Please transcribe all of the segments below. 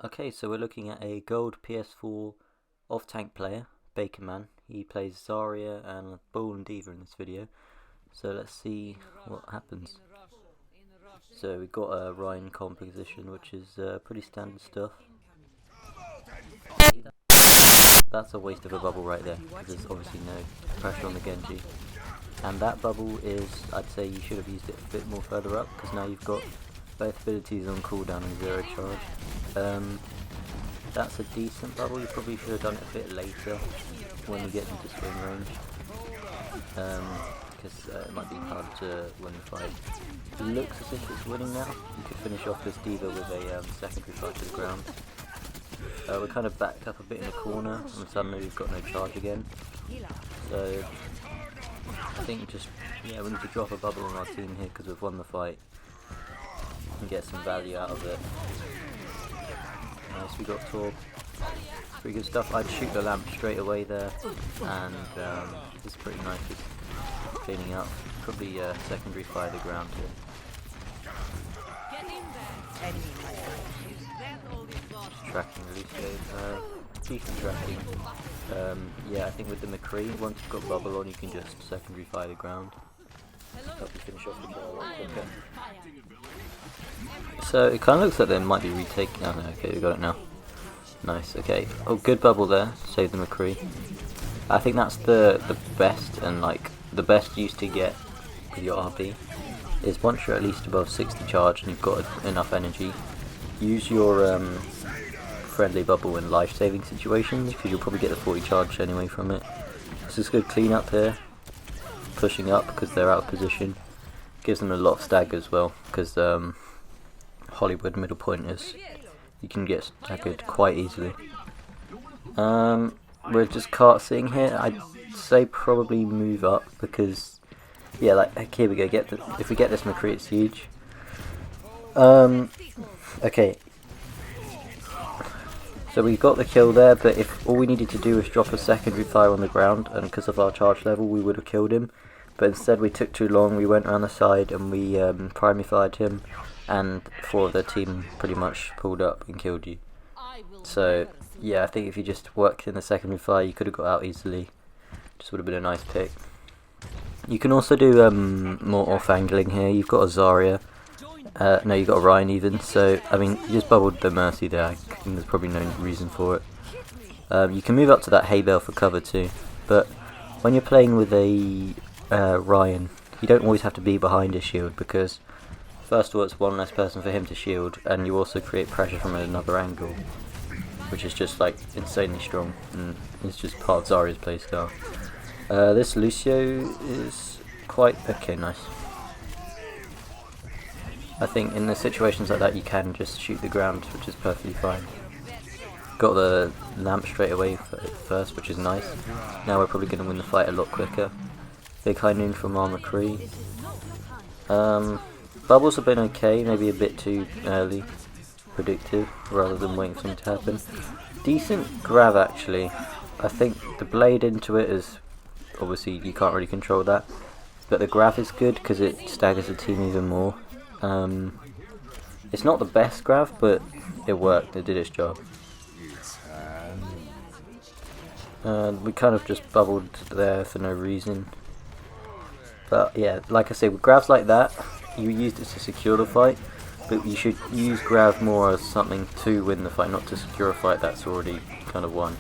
Okay, so we're looking at a gold PS4 off-tank player, Baker Man. He plays Zarya and Bull and Diva in this video. So let's see what happens. So we've got a Ryan composition, which is pretty standard stuff. That's a waste of a bubble right there, because there's obviously no pressure on the Genji. And that bubble is, I'd say you should have used it a bit more further up, because now you've got both abilities on cooldown and zero charge. That's a decent bubble. You probably should have done it a bit later when you get into swing range, because it might be hard to win the fight. It looks as if it's winning now. You could finish off this Diva with a secondary fight to the ground. We're kind of backed up a bit in the corner, and suddenly we've got no charge again. So I think we need to drop a bubble on our team here because we've won the fight and get some value out of it. Nice, we got Torb. Pretty good stuff. I'd shoot the lamp straight away there, and it's pretty nice just cleaning up. Probably secondary fire the ground here. Just tracking Lucio. Decent tracking. Yeah, I think with the McCree, once you've got bubble on, you can just secondary fire the ground. Help you finish off the kill a lot quicker. So it kind of looks like they might be retaking. Oh no, okay, we got it now. Nice, okay. Oh, good bubble there. Save the McCree. I think that's the best, and like the best use to get with your RP is once you're at least above 60 charge and you've got enough energy, use your friendly bubble in life-saving situations, because you'll probably get the 40 charge anyway from it. This is good clean up here, pushing up because they're out of position. Gives them a lot of stagger as well, because Hollywood middle pointers, you can get staggered quite easily. We're just karting here. I'd say probably move up, because yeah, like here we go. If we get this McCree, it's huge. Okay. So we got the kill there, but if all we needed to do was drop a secondary fire on the ground, and because of our charge level, we would have killed him. But instead we took too long, we went around the side and we primary fired him, and 4 of their team pretty much pulled up and killed you. So yeah, I think if you just worked in the secondary fire, you could have got out easily. Just would have been a nice pick. You can also do more off-angling here. You've got a Zarya. No, you've got a Ryan even. So, I mean, you just bubbled the Mercy there. And there's probably no reason for it. You can move up to that hay bale for cover too. But when you're playing with a Ryan, you don't always have to be behind his shield, because first of all, it's one less person for him to shield, and you also create pressure from another angle, which is just like insanely strong, and it's just part of Zarya's playstyle. This Lucio is quite okay, nice. I think in the situations like that you can just shoot the ground, which is perfectly fine. Got the lamp straight away first, which is nice. Now we're probably going to win the fight a lot quicker. Big high noon from our McCree. Bubbles have been okay, maybe a bit too early, predictive, rather than waiting for them to happen. Decent grab actually. I think the blade into it is, obviously you can't really control that, but the grab is good because it staggers the team even more. It's not the best grab, but it worked, it did its job. We kind of just bubbled there for no reason. But yeah, like I say, with grabs like that, you used it to secure the fight, but you should use grab more as something to win the fight, not to secure a fight that's already kind of won.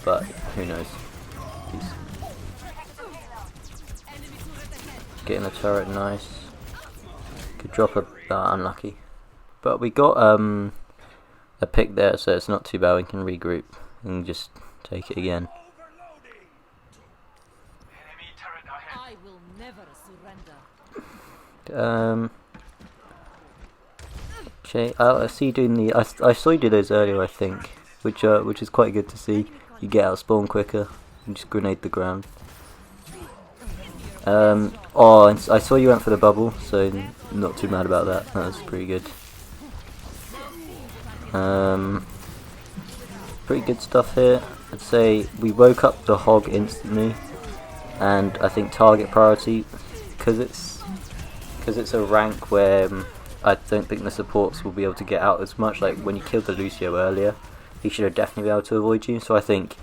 But who knows. Peace. Getting the turret, nice. Could drop a unlucky, but we got a pick there, so it's not too bad. We can regroup and just take it again. Okay, I see you doing the. I saw you do those earlier, I think, which is quite good to see. You get out of spawn quicker and just grenade the ground. Oh, and I saw you went for the bubble, so not too mad about that. That was pretty good. Pretty good stuff here. I'd say we woke up the hog instantly, and I think target priority, because it's a rank where I don't think the supports will be able to get out as much. Like when you killed the Lucio earlier, he should have definitely been able to avoid you. So I think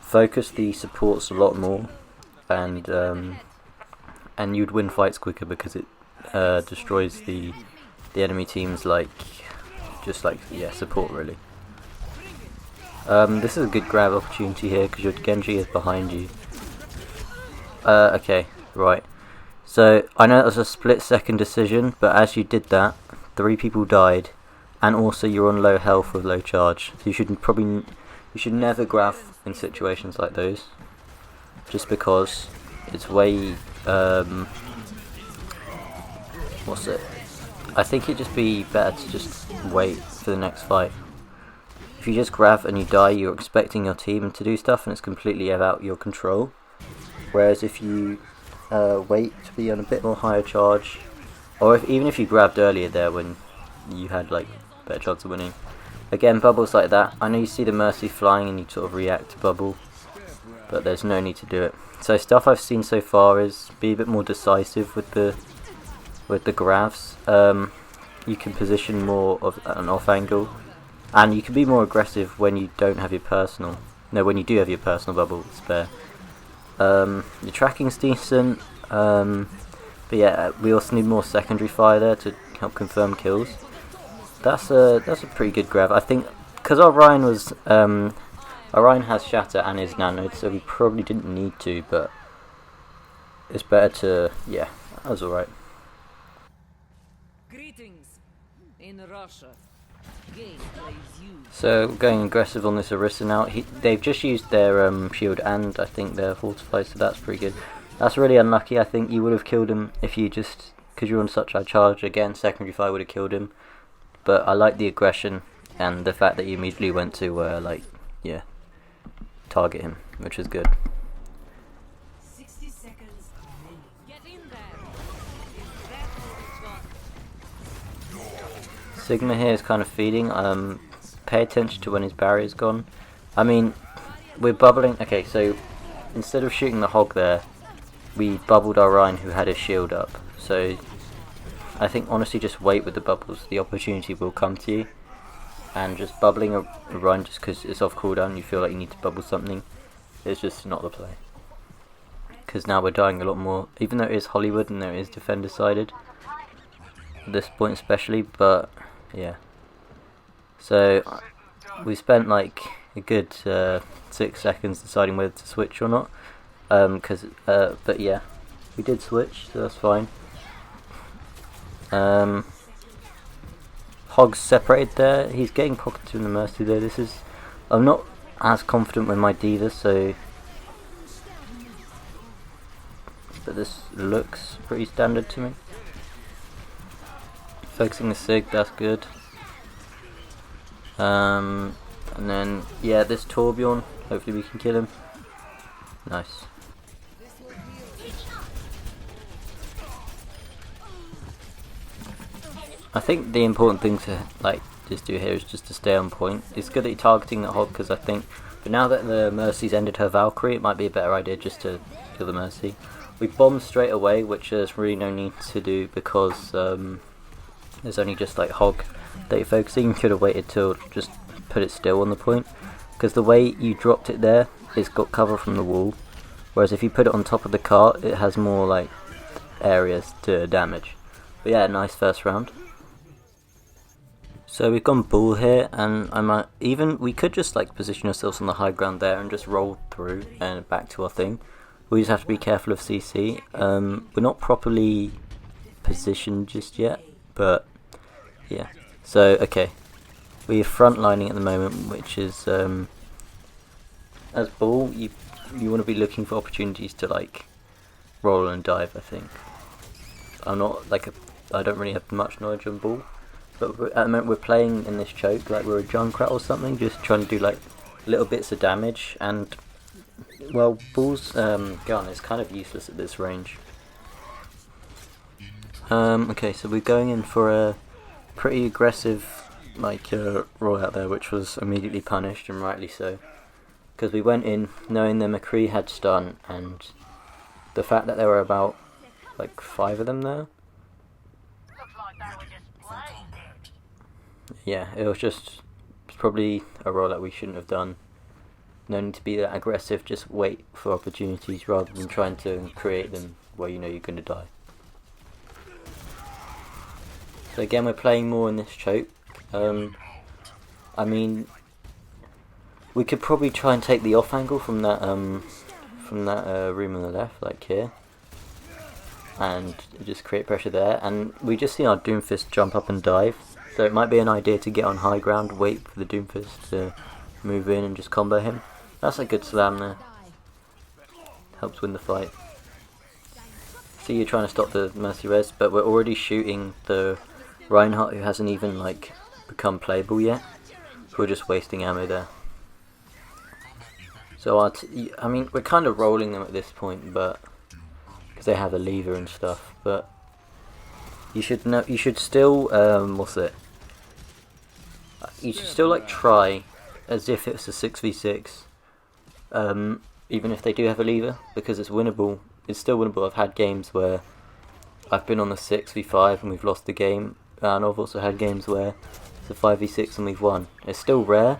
focus the supports a lot more, and you'd win fights quicker because it destroys the enemy team's support really. This is a good grab opportunity here because your Genji is behind you. Okay, right. So I know it was a split-second decision, but as you did that, 3 people died, and also you're on low health with low charge. So you should never grab in situations like those, just because it's way I think it'd just be better to just wait for the next fight. If you just grab and you die, you're expecting your team to do stuff, and it's completely out your control. Whereas if you wait to be on a bit more higher charge, or even if you grabbed earlier there when you had like better chance of winning. Again, bubbles like that. I know you see the Mercy flying and you sort of react to bubble, but there's no need to do it. So stuff I've seen so far is be a bit more decisive with the grabs. You can position more of an off angle, and you can be more aggressive when you don't have your personal. No, when you do have your personal bubble spare. Your tracking's decent, but yeah, we also need more secondary fire there to help confirm kills. That's a pretty good grab. I think because Orion has Shatter and is nanoed, so we probably didn't need to, but it's better to, yeah, that was alright. Greetings in Russia. So going aggressive on this Orisa now. They've just used their shield and I think their fortified, so that's pretty good. That's really unlucky. I think you would have killed him if you just, because you're on such high charge. Again, secondary fire would have killed him. But I like the aggression and the fact that you immediately went to target him, which is good. 60 seconds. Get in there. Sigma here is kind of feeding. Pay attention to when his barrier's gone. I mean, we're bubbling. Okay, so instead of shooting the hog there, we bubbled our Ryan who had his shield up. So I think honestly just wait with the bubbles. The opportunity will come to you. And just bubbling a Ryan just because it's off cooldown, you feel like you need to bubble something, it's just not the play. Because now we're dying a lot more, even though it is Hollywood and there is defender sided. At this point especially, but yeah. So we spent like a good 6 seconds deciding whether to switch or not. But yeah, we did switch, so that's fine. Hog's separated there. He's getting pocketed in the Mercy though. I'm not as confident with my D.Va, so but this looks pretty standard to me. Focusing the Sig, that's good. And then yeah, this Torbjorn, hopefully we can kill him. Nice. I think the important thing to just do here is just to stay on point. It's good that you're targeting that hog because I think, but now that the Mercy's ended her Valkyrie, it might be a better idea just to kill the Mercy. We bombed straight away, which there's really no need to do because there's only just like hog that you're focusing. You could have waited till just put it still on the point, because the way you dropped it there, it's got cover from the wall, whereas if you put it on top of the cart, it has more like areas to damage. But yeah, nice first round. So we've gone bull here, and we could just like position ourselves on the high ground there and just roll through and back to our thing. We just have to be careful of CC. We're not properly positioned just yet, but yeah. So okay, we're frontlining at the moment, which is as bull, you want to be looking for opportunities to like roll and dive. I think I don't really have much knowledge on bull. But at the moment we're playing in this choke like we're a Junkrat or something, just trying to do like little bits of damage, and well, Bull's gun is kind of useless at this range. Okay, so we're going in for a pretty aggressive roll out there, which was immediately punished, and rightly so, because we went in knowing the McCree had stun, and the fact that there were about like 5 of them there. yeah, it was just probably a role that we shouldn't have done. No need to be that aggressive, just wait for opportunities rather than trying to create them where you know you're going to die. So again, we're playing more in this choke. I mean, we could probably try and take the off angle from that room on the left, like here, and just create pressure there. And we just see our Doomfist jump up and dive, so it might be an idea to get on high ground, wait for the Doomfist to move in and just combo him. That's a good slam there. Helps win the fight. See, you're trying to stop the Mercy Res, but we're already shooting the Reinhardt, who hasn't even like become playable yet. We're just wasting ammo there. So I mean, we're kind of rolling them at this point, but because they have a lever and stuff. But you should know, you should still what's it? You should still like try as if it's a 6v6. Even if they do have a lever, because it's winnable. It's still winnable. I've had games where I've been on a 6v5 and we've lost the game, and I've also had games where it's a 5v6 and we've won. It's still rare,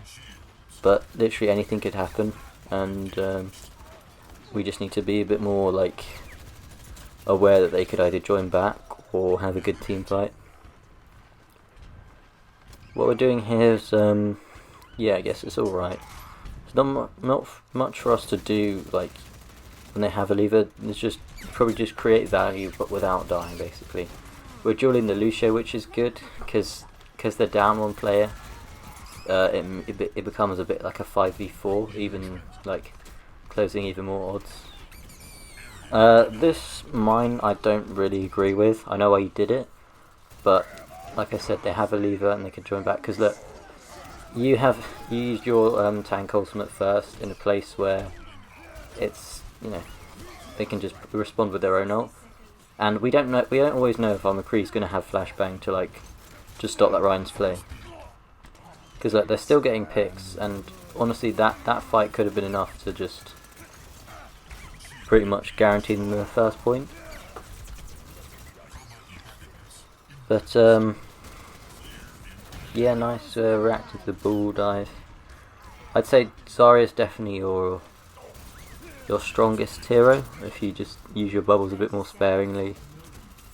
but literally anything could happen, and we just need to be a bit more like aware that they could either join back or have a good team fight. What we're doing here is, yeah, I guess it's alright. There's not much for us to do, like, when they have a lever. It's just probably just create value, but without dying, basically. We're dueling the Lucio, which is good, because they're down one player. It becomes a bit like a 5v4, even, like, closing even more odds. This mine I don't really agree with. I know why you did it, but, like I said, they have a lever and they can join back, because look, you used your tank ultimate first in a place where it's, you know, they can just respond with their own ult, and we don't always know if our McCree's going to have flashbang to like just stop that Ryan's play, because like they're still getting picks, and honestly that fight could have been enough to just pretty much guarantee them the first point. But yeah, nice reacting to the bull dive. I'd say Zarya is definitely your strongest hero if you just use your bubbles a bit more sparingly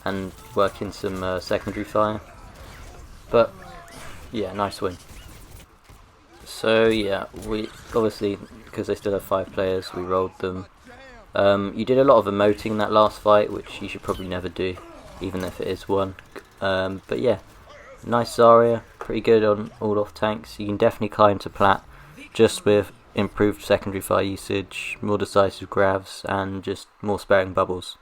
and work in some secondary fire. But yeah, nice win. So yeah, we obviously, because they still have 5 players, we rolled them. You did a lot of emoting in that last fight, which you should probably never do, even if it is one. But yeah, nice Zarya, pretty good on all off tanks. You can definitely climb to plat just with improved secondary fire usage, more decisive grabs, and just more sparing bubbles.